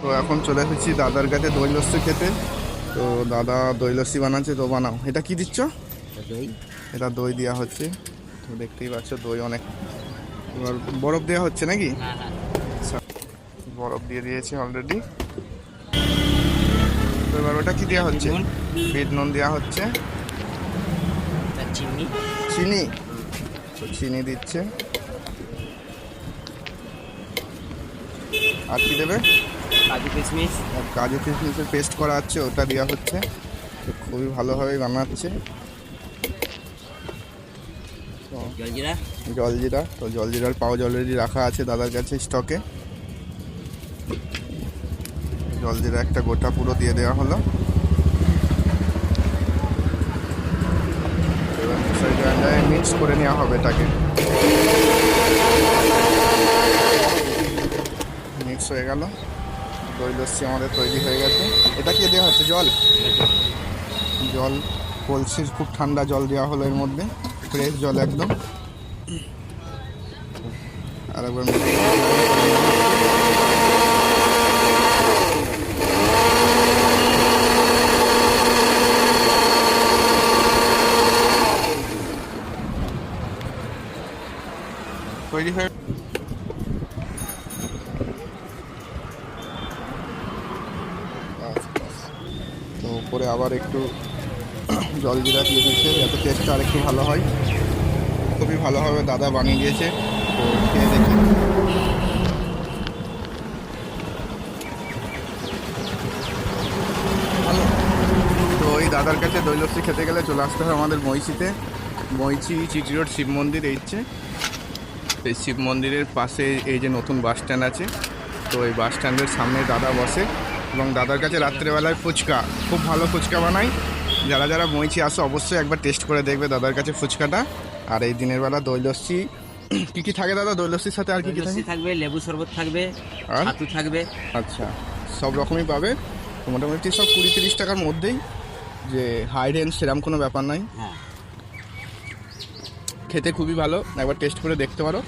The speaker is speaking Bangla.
তো এখন চলে এসেছি দাদার কাছে দই লস্যি খেতে। তো দাদা দই লস্যি বানাচ্ছে, তো বানাও। এটা কি দিচ্ছ? দই। এটা দই দেওয়া হচ্ছে, তো দেখতেই পাচ্ছ দই অনেক। এবার বরফ দেওয়া হচ্ছে নাকি? হ্যাঁ হ্যাঁ। আচ্ছা, বরফ দিয়ে দিয়েছে অলরেডি। তো এবার ওটা কি দেওয়া হচ্ছে? নুন। বিট নুন দেওয়া হচ্ছে, তার চিনি। চিনি। তো চিনি দিচ্ছে, আর কি দেবে? কাজু কিশমিশ। আর কাজু কিশমিশের পেস্ট করা আছে, ওটা দেওয়া হচ্ছে। তো খুবই ভালোভাবেই বানাচ্ছে। তো জলজিরা। জলজিরা, তো জলজিরার পাউচ অলরেডি রাখা আছে দাদার কাছে স্টকে। জলজিরা একটা গোটা পুরো দিয়ে দেওয়া হলো। এবার মিক্সার গ্রাইন্ডারে মিক্স করে নেওয়া হবে এটাকে। মিক্স হয়ে গেল, দই লস্যি আমাদের তৈরি হয়ে গেছে। এটা কি দেওয়া হচ্ছে? জল। জল কলসির খুব ঠান্ডা জল দেওয়া হলো এর মধ্যে, ফ্রেশ জল একদম। আর একবার তৈরি হয়ে। তো উপরে আবার একটু জলজিরা দিয়ে দিচ্ছে যাতে টেস্টটা আর একটু ভালো হয়। খুবই ভালোভাবে দাদা বানিয়ে দিয়েছে, তো খেয়ে দেখি। ভালো। তো ওই দাদার কাছে দই লস্যি খেতে গেলে চলে আসতে হয় আমাদের মহিষিতে। মহিষি চিটি রোড শিব মন্দির এইছে। এই শিব মন্দিরের পাশে এই যে নতুন বাস স্ট্যান্ড আছে, তো এই বাস স্ট্যান্ডের সামনে দাদা বসে। এবং দাদার কাছে রাত্রেবেলায় ফুচকা, খুব ভালো ফুচকা বানায়। যারা যারা মহিষি আসে অবশ্যই একবার টেস্ট করে দেখবে দাদার কাছে ফুচকাটা। আর এই দিনের বেলা দই লস্যি কী কী থাকে দাদা? দই লস্যির সাথে আর কি কী থাকে? লস্যি থাকবে, লেবু শরবত থাকবে, আর ছাতু থাকবে। আচ্ছা, সব রকমই পাবে। তো মোটামুটি সব 20-30 টাকার মধ্যেই, যে হাই রেঞ্জ সেরকম কোনো ব্যাপার নাই। হ্যাঁ। খেতে খুবই ভালো, একবার টেস্ট করে দেখতে পারো।